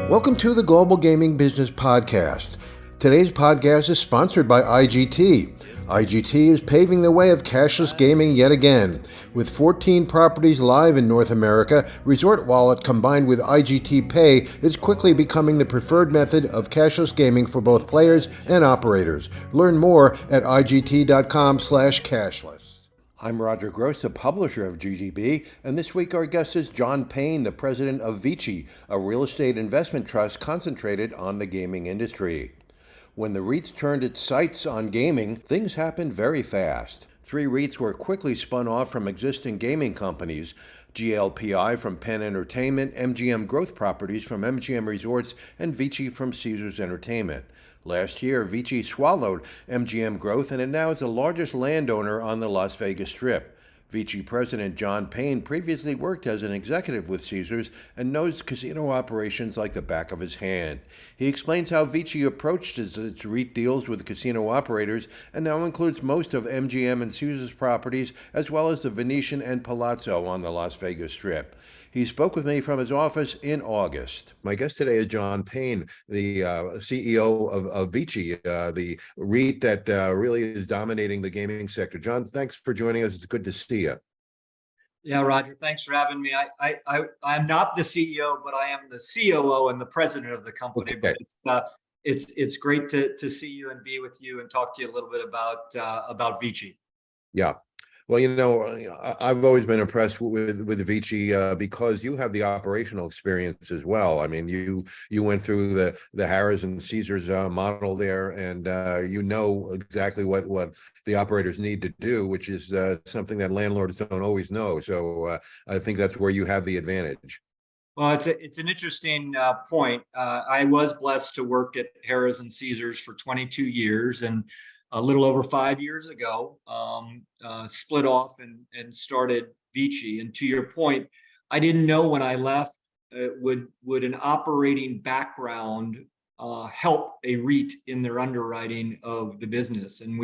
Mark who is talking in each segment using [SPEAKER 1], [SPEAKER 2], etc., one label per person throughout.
[SPEAKER 1] Welcome to the Global Gaming Business Podcast. Today's podcast is sponsored by IGT. IGT is paving the way of cashless gaming yet again. With 14 properties live in North America, Resort Wallet combined with IGT Pay is quickly becoming the preferred method of cashless gaming for both players and operators. Learn more at IGT.com/cashless. I'm Roger Gross, the publisher of GGB, and this week our guest is John Payne, the president of Vici, a real estate investment trust concentrated on the gaming industry. When the REITs turned its sights on gaming, things happened very fast. 3 REITs were quickly spun off from existing gaming companies: GLPI from Penn Entertainment, MGM Growth Properties from MGM Resorts, and Vici from Caesars Entertainment. Last year, Vici swallowed MGM Growth and it now is the largest landowner on the Las Vegas Strip. Vici president John Payne previously worked as an executive with Caesars and knows casino operations like the back of his hand. He explains how Vici approached its REIT deals with casino operators and now includes most of MGM and Caesars properties as well as the Venetian and Palazzo on the Las Vegas Strip. He spoke with me from his office in August. My guest today is John Payne, the CEO of Vici, the REIT that really is dominating the gaming sector. John, thanks for joining us. It's good to see you.
[SPEAKER 2] Yeah, Roger, thanks for having me. I'm not the CEO, but I am the COO and the president of the company.
[SPEAKER 1] Okay.
[SPEAKER 2] But it's great to see you and be with you and talk to you a little bit about Vici.
[SPEAKER 1] Yeah. Well, I've always been impressed with Vici because you have the operational experience as well. I mean, you went through the Harrah's and Caesars model there, and you know exactly what the operators need to do, which is something that landlords don't always know. So I think that's where you have the advantage.
[SPEAKER 2] Well, it's an interesting point. I was blessed to work at Harrah's and Caesars for 22 years, and a little over 5 years ago, split off and started Vici. And to your point, I didn't know when I left, would an operating background help a REIT in their underwriting of the business. And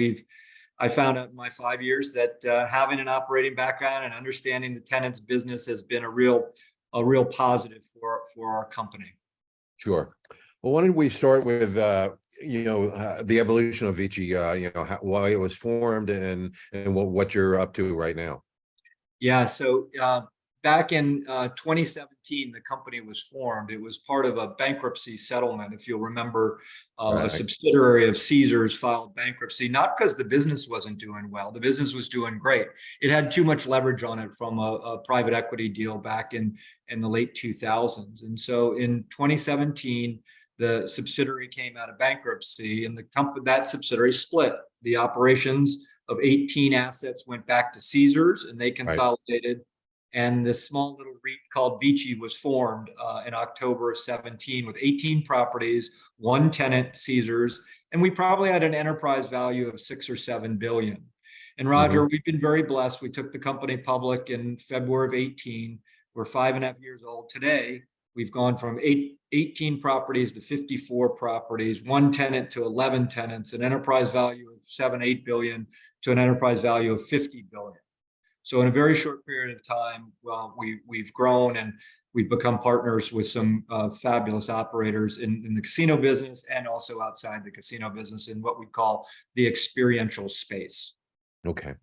[SPEAKER 2] I found out in my 5 years that having an operating background and understanding the tenant's business has been a real positive for our company.
[SPEAKER 1] Sure. Well, why don't we start with the evolution of Vici, why it was formed and what you're up to right now.
[SPEAKER 2] Yeah, so back in 2017, the company was formed. It was part of a bankruptcy settlement. If you'll remember,
[SPEAKER 1] Right.
[SPEAKER 2] A subsidiary of Caesars filed bankruptcy, not because the business wasn't doing well. The business was doing great. It had too much leverage on it from a private equity deal back in the late 2000s. And so in 2017, the subsidiary came out of bankruptcy, and that subsidiary split. The operations of 18 assets went back to Caesars, and they consolidated. Right. And this small little REIT called Vici was formed in October of 17 with 18 properties, 1 tenant, Caesars, and we probably had an enterprise value of $6 or $7 billion. And Roger, we've been very blessed. We took the company public in February of 18. We're 5.5 years old today. We've gone from 18 properties to 54 properties, 1 tenant to 11 tenants, an enterprise value of $7-8 billion to an enterprise value of $50 billion. So in a very short period of time, we've grown and we've become partners with some fabulous operators in the casino business and also outside the casino business in what we call the experiential space.
[SPEAKER 1] Okay.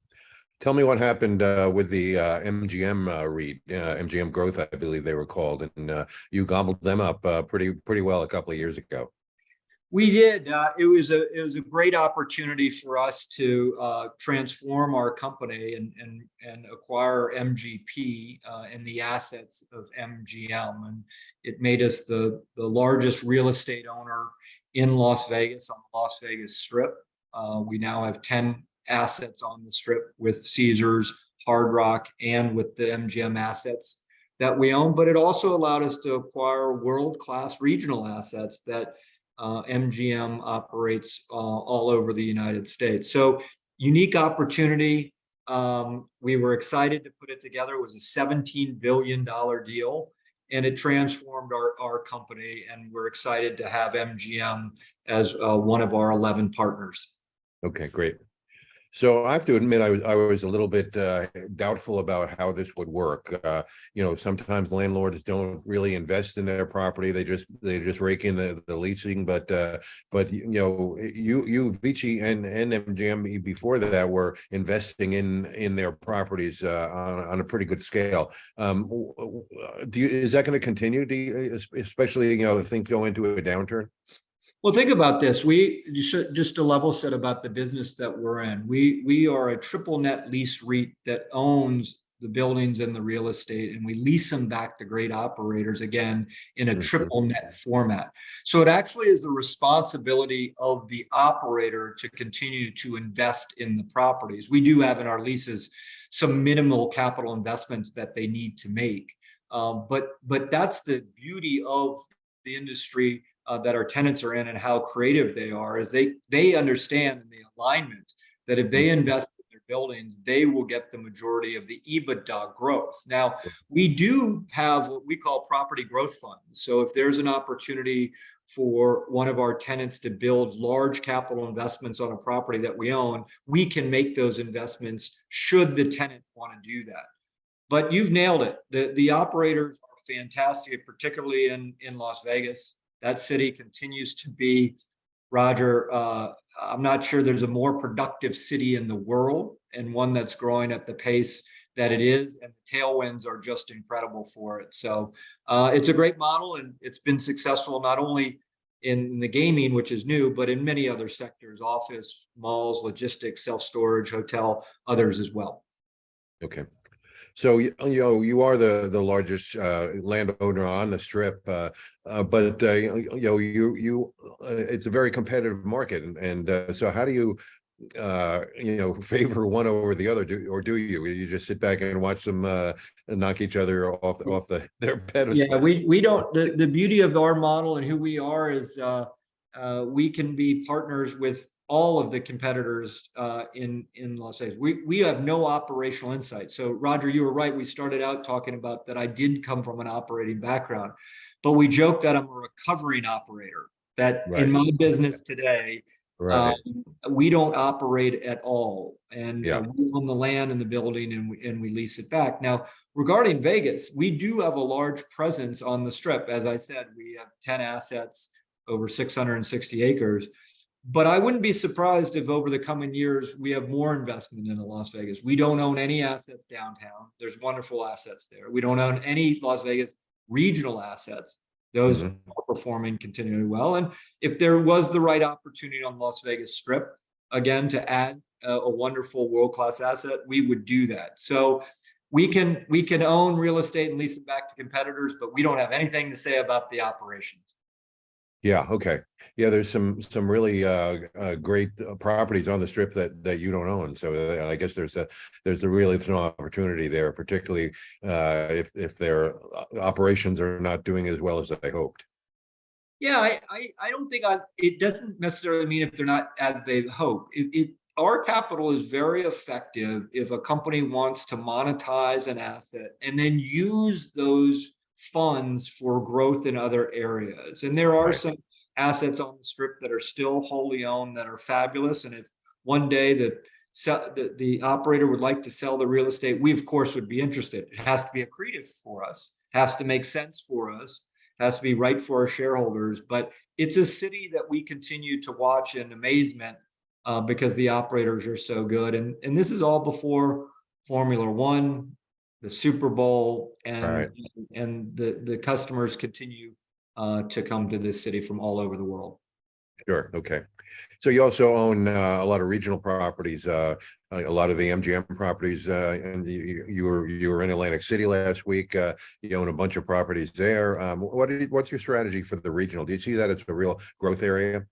[SPEAKER 1] Tell me what happened with the MGM REIT, MGM Growth, I believe they were called, and you gobbled them up pretty well a couple of years ago.
[SPEAKER 2] We did. It was a great opportunity for us to transform our company and acquire MGP and the assets of MGM, and it made us the largest real estate owner in Las Vegas on the Las Vegas Strip. We now have 10 assets on the Strip with Caesars, Hard Rock, and with the MGM assets that we own. But it also allowed us to acquire world-class regional assets that MGM operates all over the United States. So unique opportunity. We were excited to put it together. It was a $17 billion deal, and it transformed our company. And we're excited to have MGM as one of our 11 partners.
[SPEAKER 1] Okay, great. So I have to admit, I was a little bit doubtful about how this would work. Sometimes landlords don't really invest in their property; they just rake in the leasing. But you Vici and MGM before that were investing in their properties on a pretty good scale. Is that going to continue? Especially if things go into a downturn?
[SPEAKER 2] Well, think about this. We just a level set about the business that we're in. We are a triple net lease REIT that owns the buildings and the real estate, and we lease them back to great operators again in a
[SPEAKER 1] Mhm.
[SPEAKER 2] triple net format. So it actually is the responsibility of the operator to continue to invest in the properties. We do have in our leases some minimal capital investments that they need to make, but that's the beauty of the industry that our tenants are in and how creative they are is they understand in the alignment that if they invest in their buildings, they will get the majority of the EBITDA growth. Now, we do have what we call property growth funds. So if there's an opportunity for one of our tenants to build large capital investments on a property that we own, we can make those investments should the tenant want to do that. But you've nailed it. The operators are fantastic, particularly in Las Vegas. That city continues to be, Roger, I'm not sure there's a more productive city in the world and one that's growing at the pace that it is. And the tailwinds are just incredible for it. So it's a great model and it's been successful not only in the gaming, which is new, but in many other sectors, office, malls, logistics, self-storage, hotel, others as well.
[SPEAKER 1] Okay. So you are the largest landowner on the strip, but it's a very competitive market, and so how do you favor one over the other, do you just sit back and watch them knock each other off their
[SPEAKER 2] Yeah,
[SPEAKER 1] pedestal?
[SPEAKER 2] we don't, the beauty of our model and who we are is we can be partners with all of the competitors in Las Vegas. We have no operational insight. So Roger, you were right. We started out talking about that I did come from an operating background, but we joke that I'm a recovering operator, that in
[SPEAKER 1] Right,
[SPEAKER 2] my business today, um,
[SPEAKER 1] right,
[SPEAKER 2] we don't operate at all. And
[SPEAKER 1] yeah,
[SPEAKER 2] we own the land and the building and we lease it back. Now, regarding Vegas, we do have a large presence on the strip. As I said, we have 10 assets over 660 acres. But I wouldn't be surprised if over the coming years we have more investment in Las Vegas. We don't own any assets downtown. There's wonderful assets there. We don't own any Las Vegas regional assets. Those
[SPEAKER 1] hmm,
[SPEAKER 2] are performing continually well. And if there was the right opportunity on Las Vegas Strip, again, to add a wonderful world-class asset, we would do that. So we can own real estate and lease it back to competitors, but we don't have anything to say about the operations.
[SPEAKER 1] yeah, okay, yeah. There's some really great properties on the strip that you don't own, so I guess there's a really no opportunity there, particularly if their operations are not doing as well as they hoped.
[SPEAKER 2] Yeah, I don't think it doesn't necessarily mean if they're not as they hope. Our capital is very effective if a company wants to monetize an asset and then use those funds for growth in other areas. And there are
[SPEAKER 1] Right.
[SPEAKER 2] some assets on the strip that are still wholly owned that are fabulous. And if one day the operator would like to sell the real estate, we of course would be interested. It has to be accretive for us, has to make sense for us, has to be right for our shareholders. But it's a city that we continue to watch in amazement because the operators are so good. And this is all before Formula One, the Super Bowl,
[SPEAKER 1] Right.
[SPEAKER 2] and the customers continue to come to this city from all over the world.
[SPEAKER 1] Sure. Okay. So you also own a lot of regional properties, a lot of the MGM properties, and you were in Atlantic City last week. You own a bunch of properties there. What's your strategy for the regional? Do you see that as a real growth area?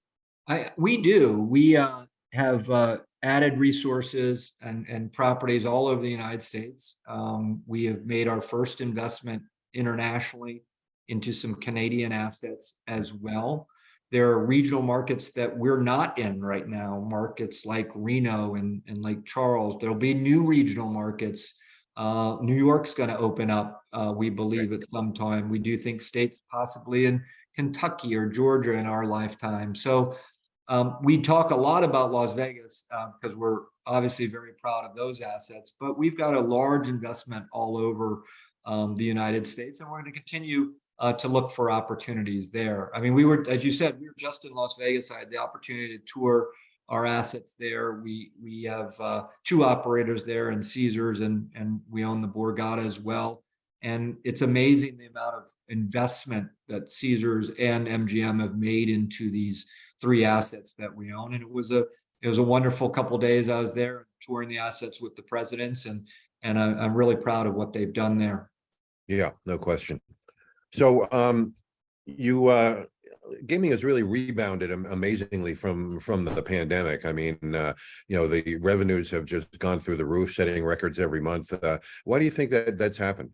[SPEAKER 2] We do. We have added resources and properties all over the United States. We have made our first investment internationally into some Canadian assets as well. There are regional markets that we're not in right now, markets like Reno and Lake Charles. There'll be new regional markets. New York's going to open up, we believe, at some time. We do think states possibly in Kentucky or Georgia in our lifetime. So We talk a lot about Las Vegas because we're obviously very proud of those assets, but we've got a large investment all over the United States, and we're going to continue to look for opportunities there. I mean, we were, as you said, we were just in Las Vegas. I had the opportunity to tour our assets there. We have two operators there, and Caesars, and we own the Borgata as well. And it's amazing the amount of investment that Caesars and MGM have made into these three assets that we own. And it was a wonderful couple of days. I was there touring the assets with the presidents, and I'm really proud of what they've done there.
[SPEAKER 1] Yeah, no question. So you gaming has really rebounded amazingly from the pandemic. I mean, the revenues have just gone through the roof, setting records every month. Why do you think that's happened?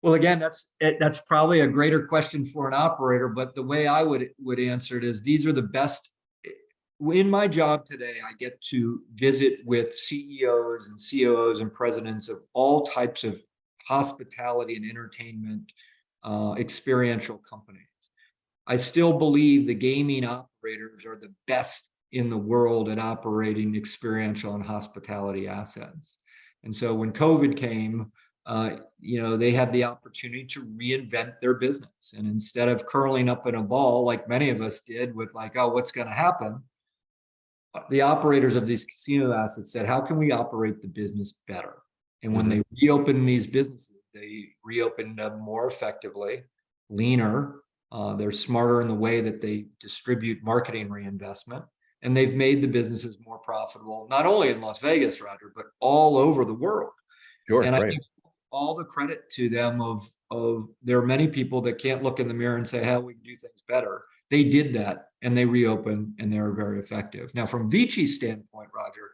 [SPEAKER 2] Well, again, that's probably a greater question for an operator, but the way I would answer it is these are the best. In my job today, I get to visit with CEOs and COOs and presidents of all types of hospitality and entertainment experiential companies. I still believe the gaming operators are the best in the world at operating experiential and hospitality assets. And so when COVID came, they had the opportunity to reinvent their business. And instead of curling up in a ball, like many of us did with like, oh, what's going to happen? The operators of these casino assets said, how can we operate the business better? And when they reopened these businesses, they reopened them more effectively, leaner. They're smarter in the way that they distribute marketing reinvestment. And they've made the businesses more profitable, not only in Las Vegas, Roger, but all over the world.
[SPEAKER 1] Sure,
[SPEAKER 2] and
[SPEAKER 1] right.
[SPEAKER 2] I think all the credit to them of there are many people that can't look in the mirror and say, how we can do things better. They did that, and they reopened, and they were very effective. Now, from Vici's standpoint, Roger,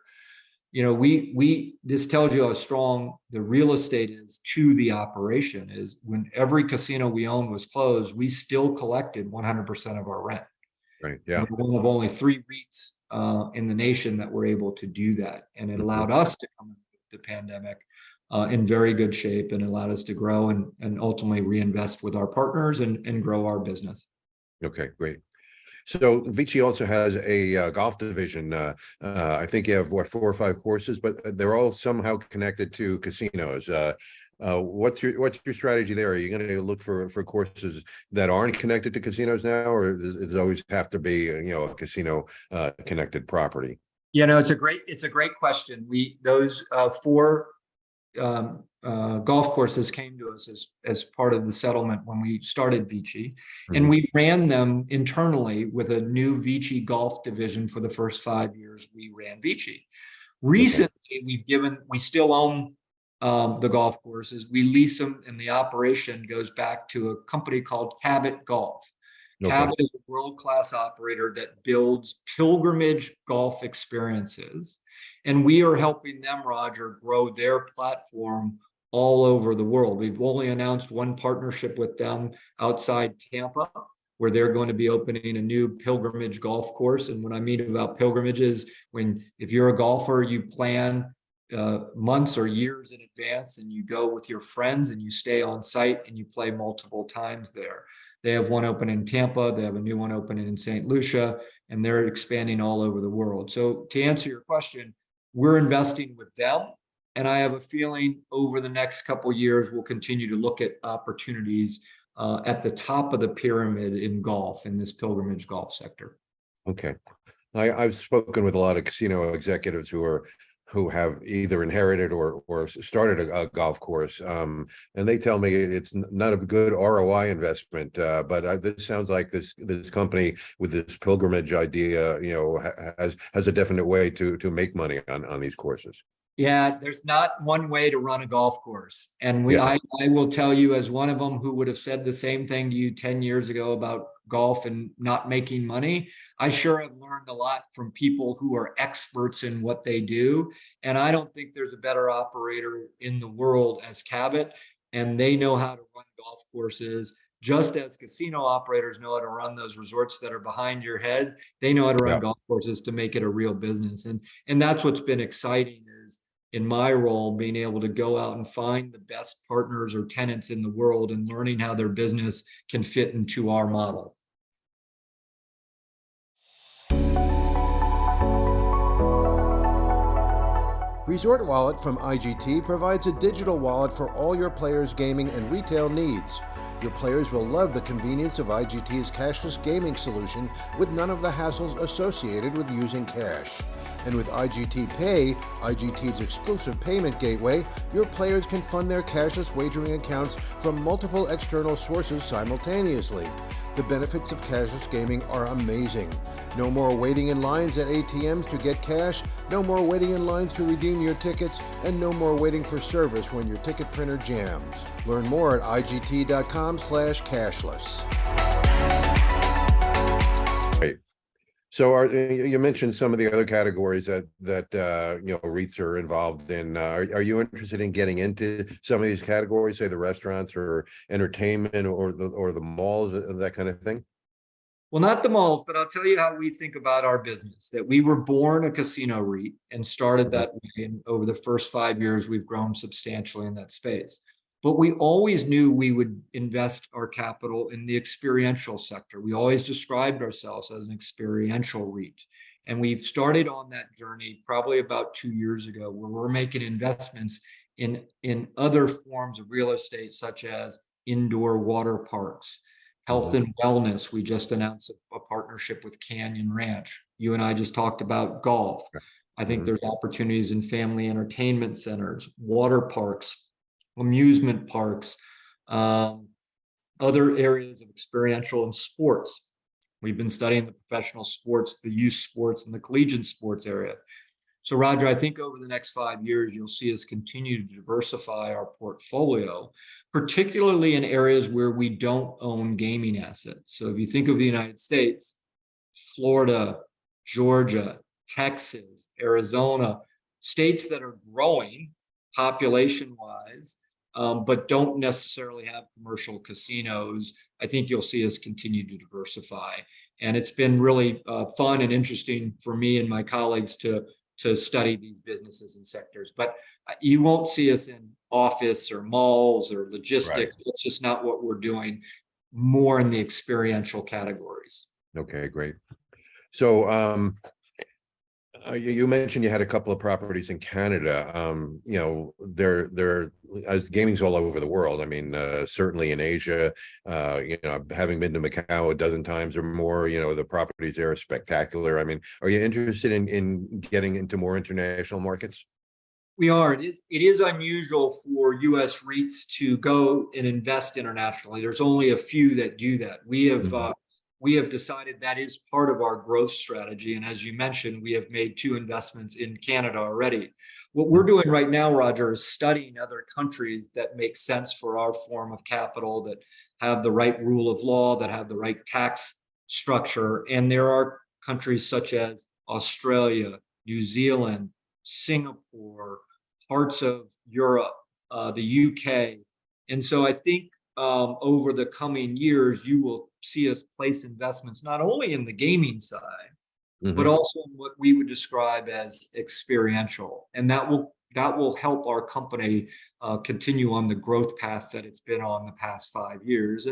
[SPEAKER 2] this tells you how strong the real estate is to the operation. Is when every casino we owned was closed, we still collected 100% of our rent.
[SPEAKER 1] Right. Yeah.
[SPEAKER 2] We're one of only 3 REITs in the nation that were able to do that, and it allowed us to come into the pandemic in very good shape, and allowed us to grow and ultimately reinvest with our partners and grow our business.
[SPEAKER 1] Okay, great. So Vici also has a golf division. I think you have 4 or 5 courses, but they're all somehow connected to casinos. What's your strategy there? Are you going to look for courses that aren't connected to casinos now, or does it always have to be a casino connected property?
[SPEAKER 2] It's a great question. Those 4 golf courses came to us as part of the settlement when we started Vici, and we ran them internally with a new Vici golf division. For the first 5 years we ran Vici. Recently, we still own the golf courses. We lease them, and the operation goes back to a company called Cabot Golf. Cabot is a world-class operator that builds pilgrimage golf experiences. And we are helping them, Roger, grow their platform all over the world. We've only announced one partnership with them outside Tampa, where they're going to be opening a new pilgrimage golf course. And what I mean about pilgrimages, if you're a golfer, you plan months or years in advance, and you go with your friends and you stay on site and you play multiple times there. They have one open in Tampa. They have a new one opening in St. Lucia, and they're expanding all over the world. So to answer your question, we're investing with them. And I have a feeling over the next couple of years, we'll continue to look at opportunities at the top of the pyramid in golf, in this pilgrimage golf sector.
[SPEAKER 1] Okay. I've spoken with a lot of casino executives who have either inherited or started a golf course, and they tell me it's not a good ROI investment. But this sounds like this company with this pilgrimage idea, has a definite way to make money on these courses.
[SPEAKER 2] Yeah, there's not one way to run a golf course. And I will tell you, as one of them who would have said the same thing to you 10 years ago about golf and not making money, I sure have learned a lot from people who are experts in what they do. And I don't think there's a better operator in the world as Cabot. And they know how to run golf courses, just as casino operators know how to run those resorts that are behind your head. They know how to run golf courses to make it a real business. And that's what's been exciting, is in my role, being able to go out and find the best partners or tenants in the world and learning how their business can fit into our model.
[SPEAKER 1] Resort Wallet from IGT provides a digital wallet for all your players' gaming and retail needs. Your players will love the convenience of IGT's cashless gaming solution with none of the hassles associated with using cash. And with IGT Pay, IGT's exclusive payment gateway, your players can fund their cashless wagering accounts from multiple external sources simultaneously. The benefits of cashless gaming are amazing. No more waiting in lines at ATMs to get cash, no more waiting in lines to redeem your tickets, and no more waiting for service when your ticket printer jams. Learn more at IGT.com/cashless. Great. So you mentioned some of the other categories that REITs are involved in. Are you interested in getting into some of these categories, say the restaurants or entertainment or the malls, that kind of thing?
[SPEAKER 2] Well, not the malls, but I'll tell you how we think about our business, that we were born a casino REIT and started that way. And over the first 5 years, we've grown substantially in that space. But we always knew we would invest our capital in the experiential sector. We always described ourselves as an experiential REIT. And we've started on that journey probably about 2 years ago, where we're making investments in other forms of real estate, such as indoor water parks, health and wellness. We just announced a partnership with Canyon Ranch. You and I just talked about golf. I think there's opportunities in family entertainment centers, water parks, amusement parks, other areas of experiential and sports. We've been studying the professional sports, the youth sports, and the collegiate sports area. So Roger, I think over the next 5 years, you'll see us continue to diversify our portfolio, particularly in areas where we don't own gaming assets. So if you think of the United States, Florida, Georgia, Texas, Arizona, states that are growing population-wise, but don't necessarily have commercial casinos, I think you'll see us continue to diversify. And it's been really fun and interesting for me and my colleagues to study these businesses and sectors. But you won't see us in office or malls or logistics. Right. It's just not what we're doing, more in the experiential categories.
[SPEAKER 1] Okay, great. So you mentioned you had a couple of properties in Canada. They're as gaming's all over the world. I mean, certainly in Asia, having been to Macau a dozen times or more, the properties there are spectacular. I mean, are you interested in getting into more international markets?
[SPEAKER 2] We are. It is unusual for U.S. REITs to go and invest internationally. There's only a few that do that. We have decided that is part of our growth strategy. And as you mentioned, we have made 2 investments in Canada already. What we're doing right now, Roger, is studying other countries that make sense for our form of capital, that have the right rule of law, that have the right tax structure. And there are countries such as Australia, New Zealand, Singapore, parts of Europe, the UK. And so I think over the coming years, you will see us place investments not only in the gaming side, but also in what we would describe as experiential. And that will help our company continue on the growth path that it's been on the past 5 years.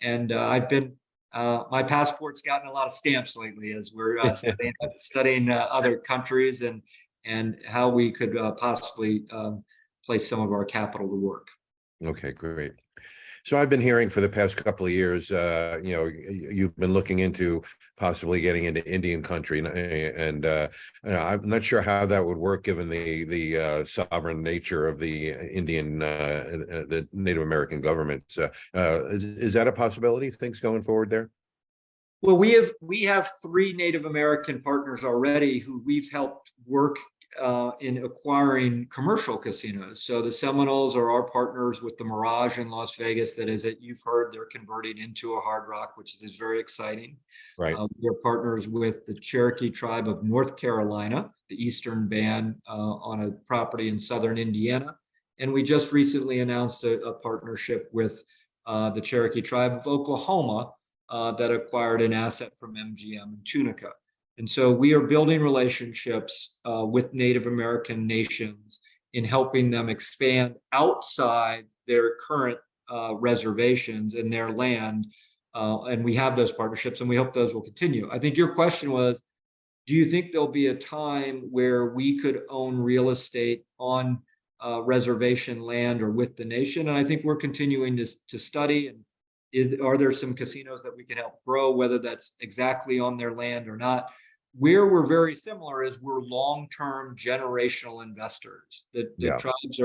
[SPEAKER 2] And I've been my passport's gotten a lot of stamps lately as we're studying other countries and how we could possibly place some of our capital to work.
[SPEAKER 1] Okay, great. So I've been hearing for the past couple of years, you've been looking into possibly getting into Indian country, and I'm not sure how that would work given the sovereign nature of the Indian, the Native American governments. Is that a possibility? Things going forward there?
[SPEAKER 2] Well, we have 3 Native American partners already who we've helped work in acquiring commercial casinos. So the Seminoles are our partners with the Mirage in Las Vegas. That is, that you've heard, they're converting into a Hard Rock, which is very exciting.
[SPEAKER 1] Right.
[SPEAKER 2] We're partners with the Cherokee tribe of North Carolina, the Eastern Band, on a property in Southern Indiana. And we just recently announced a partnership with the Cherokee tribe of Oklahoma that acquired an asset from MGM in Tunica. And so we are building relationships with Native American nations in helping them expand outside their current reservations and their land. And we have those partnerships, and we hope those will continue. I think your question was, do you think there'll be a time where we could own real estate on reservation land or with the nation? And I think we're continuing to study. And are there some casinos that we can help grow, whether that's exactly on their land or not? Where we're very similar is we're long-term generational investors. The
[SPEAKER 1] Yeah.
[SPEAKER 2] tribes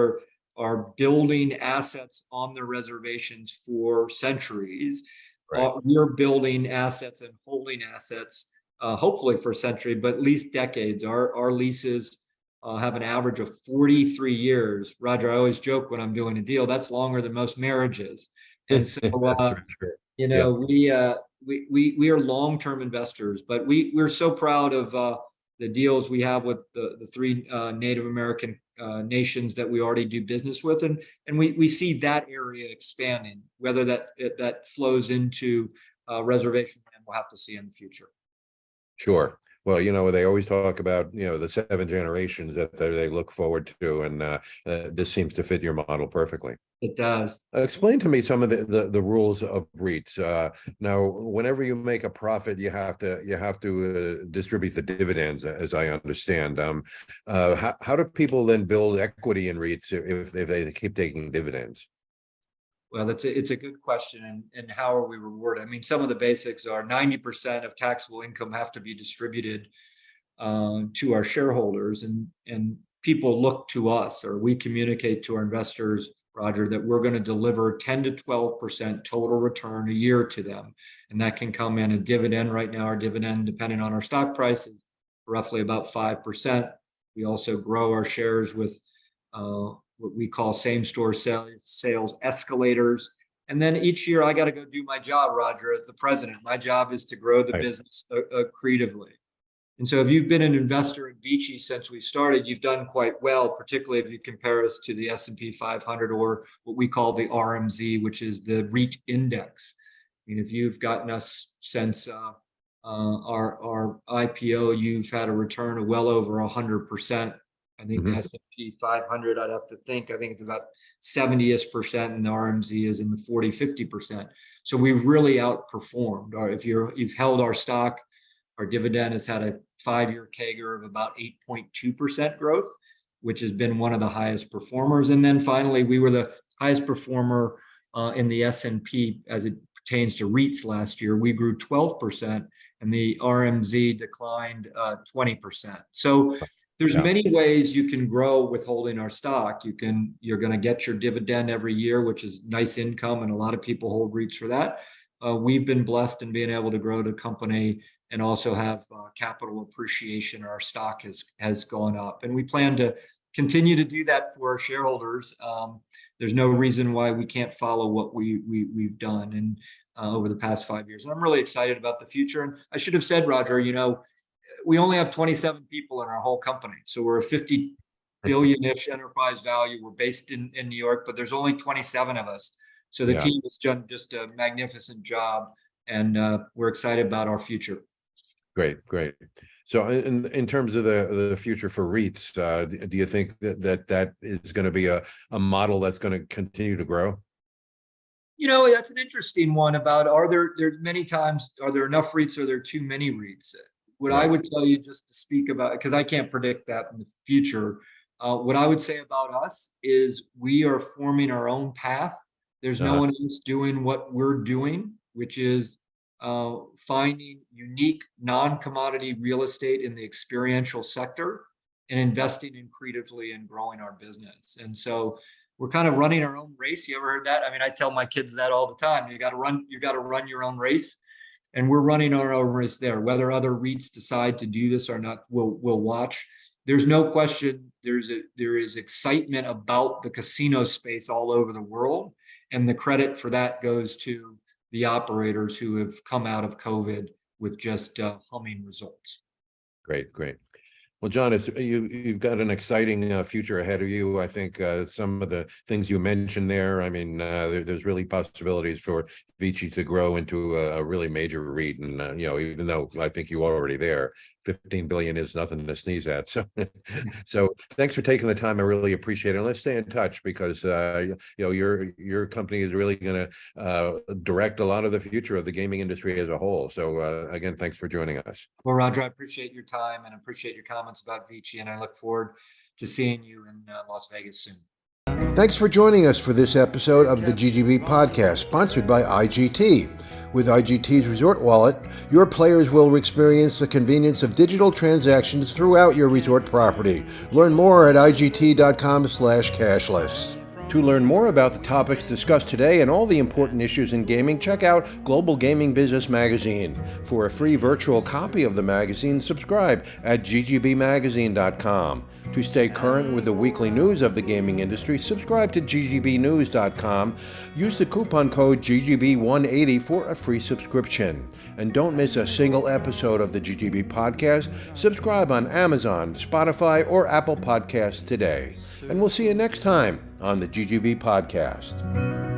[SPEAKER 2] are building assets on their reservations for centuries.
[SPEAKER 1] Right.
[SPEAKER 2] We're building assets and holding assets, hopefully for a century, but at least decades. Our leases have an average of 43 years. Roger, I always joke when I'm doing a deal, that's longer than most marriages. And so,
[SPEAKER 1] Sure.
[SPEAKER 2] you
[SPEAKER 1] Yeah.
[SPEAKER 2] know, we are long-term investors, but we're so proud of the deals we have with the three Native American nations that we already do business with, and we see that area expanding. Whether that flows into reservation land, we'll have to see in the future.
[SPEAKER 1] Sure. Well, they always talk about, the 7 generations that they look forward to, and this seems to fit your model perfectly.
[SPEAKER 2] It does.
[SPEAKER 1] Explain to me some of the rules of REITs. Now, whenever you make a profit, you have to distribute the dividends, as I understand. How do people then build equity in REITs if they keep taking dividends?
[SPEAKER 2] Well, it's a good question, and how are we rewarded? I mean, some of the basics are 90% of taxable income have to be distributed to our shareholders, and people look to us, or we communicate to our investors, Roger, that we're going to deliver 10 to 12% total return a year to them, and that can come in a dividend. Right now, our dividend, depending on our stock price, is roughly about 5%. We also grow our shares with what we call same-store sales escalators. And then each year I got to go do my job, Roger, as the president. My job is to grow the business creatively. And so if you've been an investor in Vici since we started, you've done quite well, particularly if you compare us to the S&P 500 or what we call the RMZ, which is the REIT index. I mean, if you've gotten us since our IPO, you've had a return of well over 100%. I think the S&P 500, I think it's about 70%, and the RMZ is in the 40-50%. So we've really outperformed. Or if you've held our stock, our dividend has had a 5-year CAGR of about 8.2% growth, which has been one of the highest performers. And then finally, we were the highest performer in the S&P as it pertains to REITs last year. We grew 12%, and the RMZ declined 20%. So there's many ways you can grow with holding our stock. You're going to get your dividend every year, which is nice income, and a lot of people hold REITs for that. We've been blessed in being able to grow the company and also have capital appreciation. Our stock has gone up, and we plan to continue to do that for our shareholders. There's no reason why we can't follow what we've done and over the past 5 years. And I'm really excited about the future. And I should have said, Roger, we only have 27 people in our whole company. So we're a 50 billion-ish enterprise value. We're based in New York, but there's only 27 of us. So the team has done just a magnificent job, and we're excited about our future.
[SPEAKER 1] Great. So in terms of the future for REITs, do you think that is going to be a model that's going to continue to grow?
[SPEAKER 2] That's an interesting one about, are there many times, are there enough REITs or are there too many REITs? What I would tell you, just to speak about, because I can't predict that in the future, what I would say about us is we are forming our own path. There's no one else doing what we're doing, which is finding unique non-commodity real estate in the experiential sector and investing in creatively and growing our business. And so we're kind of running our own race. You ever heard that? I mean, I tell my kids that all the time. You got to run your own race. And we're running our own race there. Whether other REITs decide to do this or not, we'll watch. There's no question there is excitement about the casino space all over the world. And the credit for that goes to the operators who have come out of COVID with just humming results. Great.
[SPEAKER 1] Well, John, you've got an exciting future ahead of you. I think some of the things you mentioned there, I mean, there's really possibilities for Vici to grow into a really major REIT. And, even though I think you're already there, 15 billion is nothing to sneeze at. So thanks for taking the time. I really appreciate it. And let's stay in touch because your company is really going to direct a lot of the future of the gaming industry as a whole. So again, thanks for joining us.
[SPEAKER 2] Well, Roger, I appreciate your time and appreciate your comments about Vici, and I look forward to seeing you in Las Vegas soon.
[SPEAKER 1] Thanks for joining us for this episode of the GGB podcast, sponsored by IGT. With IGT's Resort Wallet, your players will experience the convenience of digital transactions throughout your resort property. Learn more at IGT.com/cashless. To learn more about the topics discussed today and all the important issues in gaming, check out Global Gaming Business Magazine. For a free virtual copy of the magazine, subscribe at ggbmagazine.com. To stay current with the weekly news of the gaming industry, subscribe to ggbnews.com. Use the coupon code GGB180 for a free subscription. And don't miss a single episode of the GGB podcast. Subscribe on Amazon, Spotify, or Apple Podcasts today. And we'll see you next time on the GGB podcast.